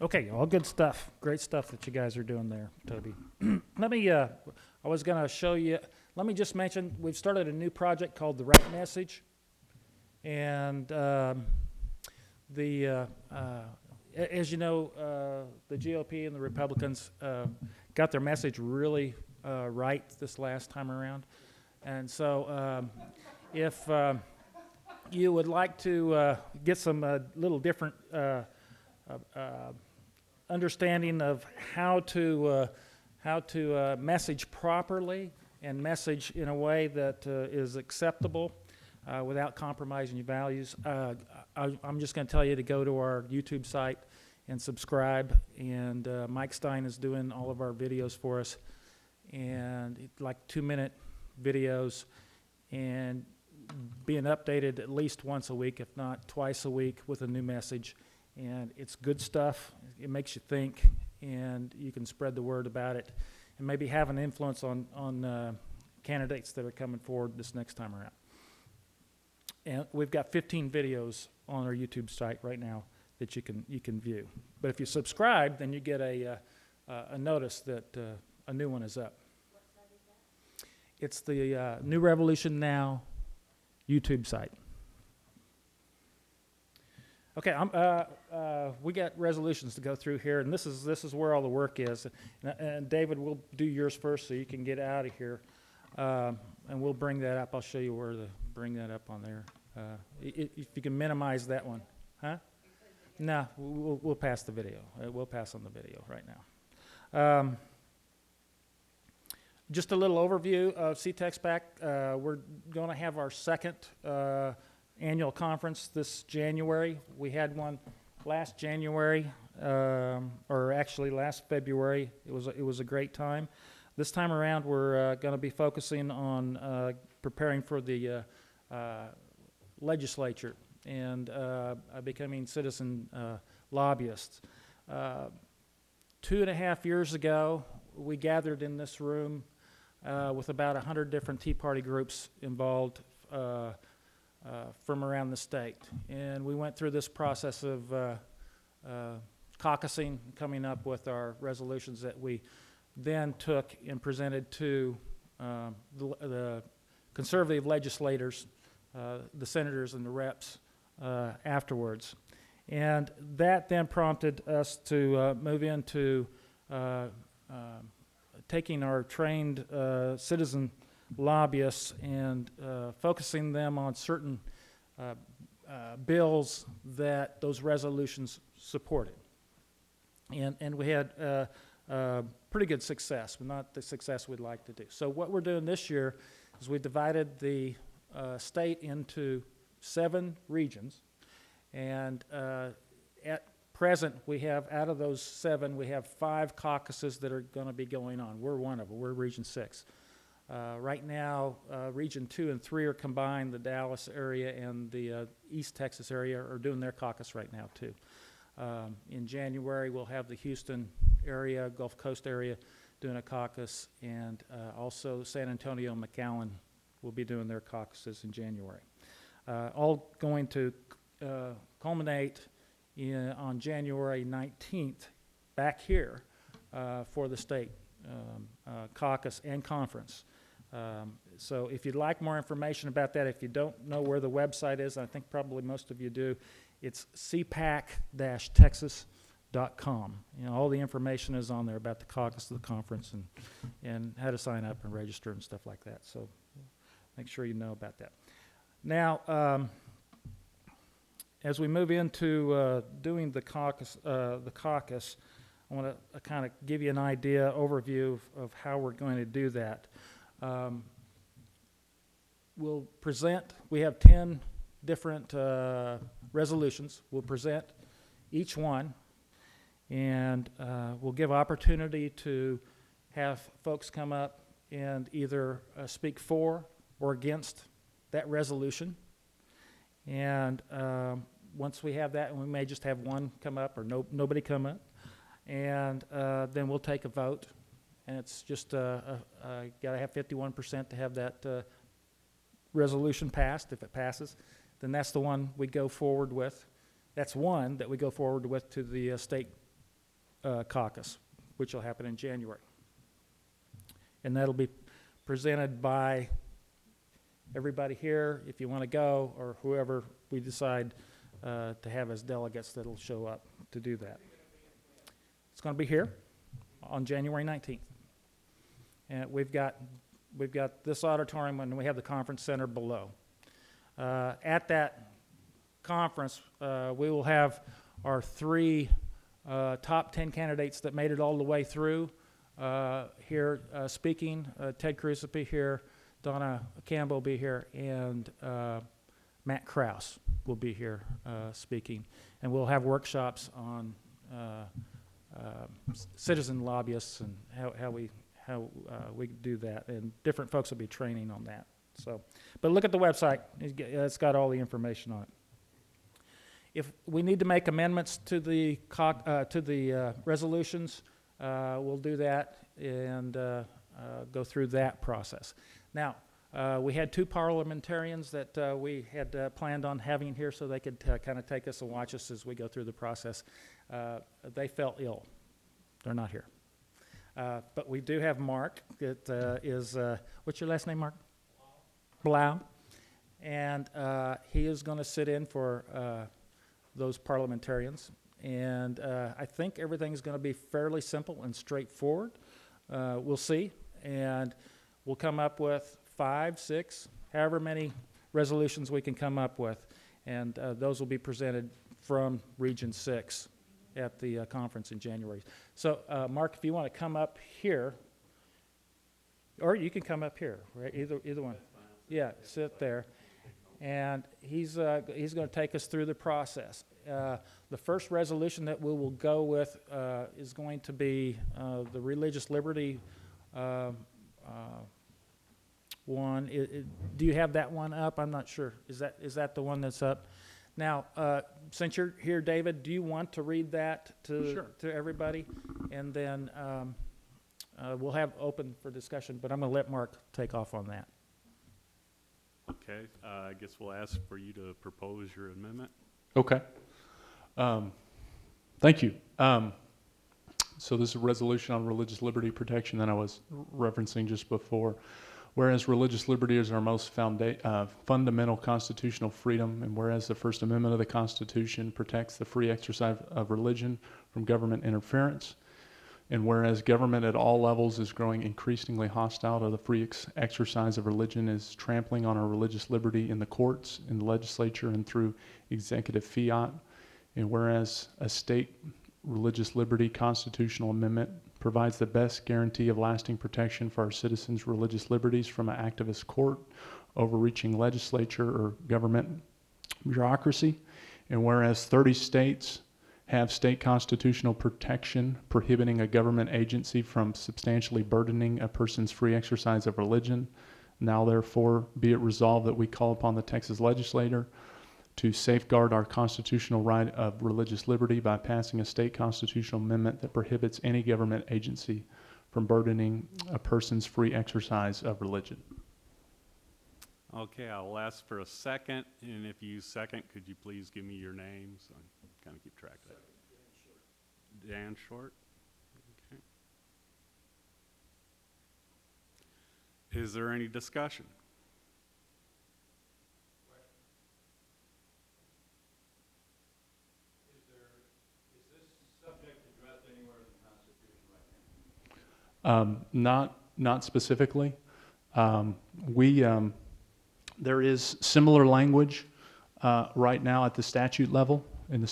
Okay, all good stuff. Great stuff that you guys are doing there, Toby. Let me, I was going to show you, let me just mention, we've started a new project called The Right Message. And as you know, the GOP and the Republicans got their message really right this last time around. And so if you would like to get some little different understanding of how to message properly and message in a way that is acceptable without compromising your values, I'm just going to tell you to go to our YouTube site and subscribe. And Mike Stein is doing all of our videos for us, and like 2-minute videos, and being updated at least once a week, if not twice a week, with a new message. And it's good stuff. It makes you think, and you can spread the word about it, and maybe have an influence on candidates that are coming forward this next time around. And we've got 15 videos on our YouTube site right now that you can view. But if you subscribe, then you get a notice that a new one is up. What site is that? It's the New Revolution Now YouTube site. Okay, we got resolutions to go through here, and this is where all the work is. And David, we'll do yours first so you can get out of here, and we'll bring that up. I'll show you where to bring that up on there. If you can minimize that one, huh? No, we'll pass the video. We'll pass on the video right now. Just a little overview of CTEXPAC. We're going to have our second annual conference this January. We had one last January, or actually last February. It was a great time. This time around, we're going to be focusing on preparing for the legislature and becoming citizen lobbyists. 2.5 years ago, we gathered in this room with about 100 different Tea Party groups involved from around the state. And we went through this process of caucusing, coming up with our resolutions that we then took and presented to the conservative legislators, the senators and the reps afterwards. And that then prompted us to move into taking our trained citizen lobbyists and focusing them on certain bills that those resolutions supported. And we had pretty good success, but not the success we'd like to do. So what we're doing this year is we divided the state into 7 regions, and at present we have, out of those 7, we have 5 caucuses that are going to be going on. We're one of them. We're Region 6. Right now, Region 2 and 3 are combined. The Dallas area and the East Texas area are doing their caucus right now, too. In January, we'll have the Houston area, Gulf Coast area, doing a caucus, and also San Antonio, McAllen will be doing their caucuses in January. All going to culminate on January 19th back here for the state caucus and conference. So if you'd like more information about that, if you don't know where the website is, I think probably most of you do, it's cpac-texas.com. You know, all the information is on there about the caucus, the conference, and how to sign up and register and stuff like that. So make sure you know about that. Now, as we move into doing the caucus, I want to kind of give you an idea, overview of how we're going to do that. We'll present, we have 10 different resolutions. We'll present each one, and we'll give opportunity to have folks come up and either speak for or against that resolution. And once we have that, and we may just have one come up or nobody come up, and then we'll take a vote. And it's just got to have 51% to have that resolution passed. If it passes, then that's the one we go forward with. That's one that we go forward with to the state caucus, which will happen in January. And that'll be presented by everybody here, if you want to go, or whoever we decide to have as delegates that'll show up to do that. It's going to be here on January 19th. And we've got this auditorium, and we have the conference center below. At that conference, we will have our 3 top 10 candidates that made it all the way through here speaking. Ted Cruz will be here, Donna Campbell will be here, and Matt Krause will be here speaking. And we'll have workshops on citizen lobbyists and how we do that, and different folks will be training on that. So, but look at the website; it's got all the information on it. If we need to make amendments to the resolutions, we'll do that and go through that process. Now, we had 2 parliamentarians that we had planned on having here so they could kind of take us and watch us as we go through the process. They fell ill. They're not here. But we do have Mark that is, what's your last name, Mark? Blau. And he is going to sit in for those parliamentarians. And I think everything's going to be fairly simple and straightforward. We'll see. And we'll come up with 5, 6, however many resolutions we can come up with. And those will be presented from Region 6 at the conference in January. So, Mark, if you want to come up here, or you can come up here, right? Either one. Yeah, sit there. And he's going to take us through the process. The first resolution that we will go with is going to be the religious liberty one. Do you have that one up? I'm not sure. Is that the one that's up? Now, since you're here, David, do you want to read that to everybody? And then we'll have open for discussion, but I'm going to let Mark take off on that. Okay, I guess we'll ask for you to propose your amendment. Okay. Thank you. So this is a resolution on religious liberty protection that I was referencing just before. Whereas religious liberty is our most fundamental constitutional freedom, and whereas the First Amendment of the Constitution protects the free exercise of religion from government interference, and whereas government at all levels is growing increasingly hostile to the free exercise of religion, is trampling on our religious liberty in the courts, in the legislature, and through executive fiat, and whereas a state religious liberty constitutional amendment provides the best guarantee of lasting protection for our citizens' religious liberties from an activist court, overreaching legislature, or government bureaucracy, and whereas 30 states have state constitutional protection prohibiting a government agency from substantially burdening a person's free exercise of religion, now therefore be it resolved that we call upon the Texas legislature to safeguard our constitutional right of religious liberty by passing a state constitutional amendment that prohibits any government agency from burdening a person's free exercise of religion. Okay, I'll ask for a second, and if you second, could you please give me your name so I can kind of keep track of that? Dan Short. Okay. Is there any discussion? Not specifically. There is similar language right now at the statute level